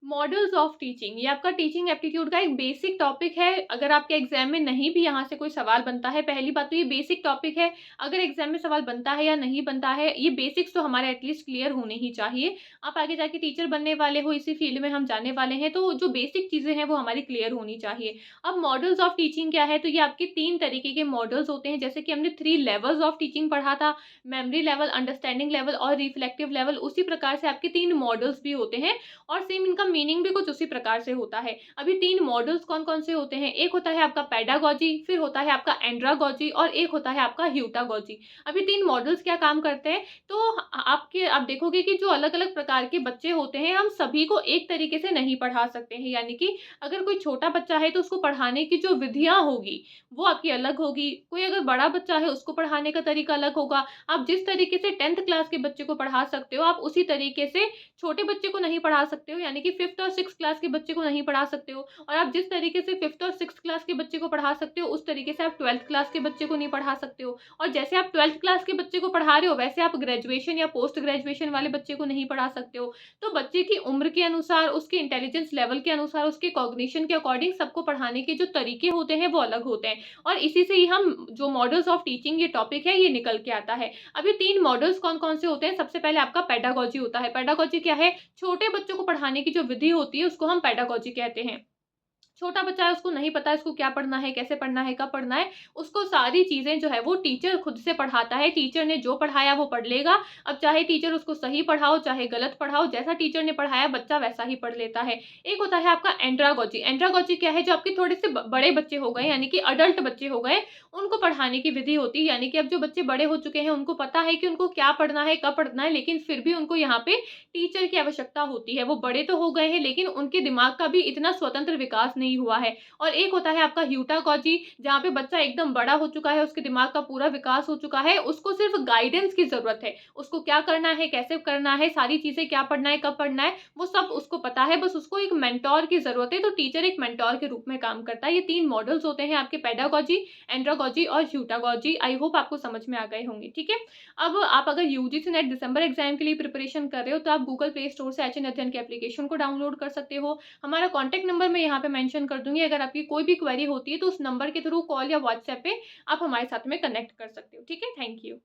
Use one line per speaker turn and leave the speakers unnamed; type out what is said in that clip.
Models of teaching, ये आपका teaching aptitude का एक बेसिक टॉपिक है। अगर आपके एग्जाम में नहीं भी यहाँ से कोई सवाल बनता है, पहली बात तो ये बेसिक टॉपिक है। अगर एग्जाम में सवाल बनता है या नहीं बनता है, ये बेसिक्स तो हमारे एटलीस्ट क्लियर होने ही चाहिए। आप आगे जाके टीचर बनने वाले हो, इसी फील्ड में हम जाने वाले हैं, तो जो बेसिक चीज़ें हैं वो हमारी क्लियर होनी चाहिए। अब मॉडल्स ऑफ टीचिंग क्या है, तो ये आपके 3 तरीके के मॉडल्स होते हैं। जैसे कि हमने 3 लेवल्स ऑफ टीचिंग पढ़ा था, मेमोरी लेवल, अंडरस्टैंडिंग लेवल और रिफ्लेक्टिव लेवल, उसी प्रकार से आपके 3 मॉडल्स भी होते हैं और सेम इनका मीनिंग भी कुछ उसी प्रकार से होता है। अभी 3 मॉडल्स कौन-कौन से होते हैं? एक होता है आपका पेडागॉजी, फिर होता है आपका एंड्रागॉजी और एक होता है आपका ह्यूटागॉजी। अभी 3 मॉडल्स क्या काम करते हैं? तो आपके आप देखोगे कि जो अलग-अलग प्रकार के बच्चे होते हैं, हम सभी को एक तरीके से नहीं पढ़ा सकते हैं। यानी कि अगर कोई छोटा बच्चा है तो उसको पढ़ाने की जो विधियाँ होगी, वो आपकी अलग होगी। कोई अगर बड़ा बच्चा है, उसको पढ़ाने का तरीका अलग होगा। आप जिस तरीके से 10th क्लास के बच्चे को पढ़ा सकते हो, आप उसी तरीके से छोटे बच्चे को नहीं पढ़ा सकते हो, यानी कि 5th और 6th क्लास के बच्चे को नहीं पढ़ा सकते हो। और आप जिस तरीके से 5th और 6th क्लास के बच्चे को पढ़ा सकते हो, उस तरीके से आप 12th क्लास के बच्चे को नहीं पढ़ा सकते हो। और जैसे आप 12th क्लास के बच्चे को पढ़ा रहे हो, वैसे आप ग्रेजुएशन या पोस्ट ग्रेजुएशन वाले बच्चे को नहीं पढ़ा सकते हो। तो बच्चे की उम्र के अनुसार, उसके इंटेलिजेंस लेवल के अनुसार, उसके कॉग्निशन के अकॉर्डिंग सबको पढ़ाने के जो तरीके होते हैं, वो अलग होते हैं। और इसी से ही हम जो मॉडल्स ऑफ टीचिंग ये टॉपिक है, ये निकल के आता है। अब ये 3 मॉडल्स कौन-कौन से होते हैं? सबसे पहले आपका पेडागॉजी होता है। पेडागॉजी क्या है? छोटे बच्चों को पढ़ाने की जो विधि होती है, उसको हम पेडागॉजी कहते हैं। छोटा बच्चा है, उसको नहीं पता है इसको क्या पढ़ना है, कैसे पढ़ना है, कब पढ़ना है, उसको सारी चीज़ें जो है वो टीचर खुद से पढ़ाता है। टीचर ने जो पढ़ाया वो पढ़ लेगा। अब चाहे टीचर उसको सही पढ़ाओ, चाहे गलत पढ़ाओ, जैसा टीचर ने पढ़ाया बच्चा वैसा ही पढ़ लेता है। एक होता है आपका एंड्रागॉजी। एंड्रागॉजी क्या है? जो आपके थोड़े से बड़े बच्चे हो गए, यानी कि अडल्ट बच्चे हो गए, उनको पढ़ाने की विधि होती है। यानी कि अब जो बच्चे बड़े हो चुके हैं, उनको पता है कि उनको क्या पढ़ना है, कब पढ़ना है, लेकिन फिर भी उनको यहाँ पे टीचर की आवश्यकता होती है। वो बड़े तो हो गए हैं, लेकिन उनके दिमाग का भी इतना स्वतंत्र विकास नहीं हुआ है। और एक होता है आपका ह्यूटागॉजी, जहाँ पे बच्चा एकदम बड़ा हो चुका है, उसके दिमाग का पूरा विकास हो चुका है, उसको सिर्फ गाइडेंस की ज़रूरत है। उसको क्या करना है, कैसे करना है, सारी चीज़ें क्या पढ़ना है, कब पढ़ना है, वो सब उसको पता है, बस उसको एक मेंटर की ज़रूरत है, तो टीचर एक मेंटर के रूप में काम करता है। ये 3 मॉडल्स होते हैं आपके पेडागॉजी, एंड्रागॉजी और ह्यूटागॉजी। आई होप आपको समझ में आ गए होंगे, ठीक है? अब आप अगर यूजीसी नेट दिसंबर एग्ज़ाम के लिए प्रिपरेशन कर रहे हो, तो आप गूगल प्ले स्टोर से एचएन अध्ययन की एप्लीकेशन को डाउनलोड कर सकते हो। हमारा कॉन्टैक्ट नंबर मैं यहाँ पे मेंशन कर दूँगी। अगर आपकी कोई भी क्वेरी होती है, तो उस नंबर के थ्रू कॉल या व्हाट्सएप पे आप हमारे साथ में कनेक्ट कर सकते हो। ठीक है? Thank you.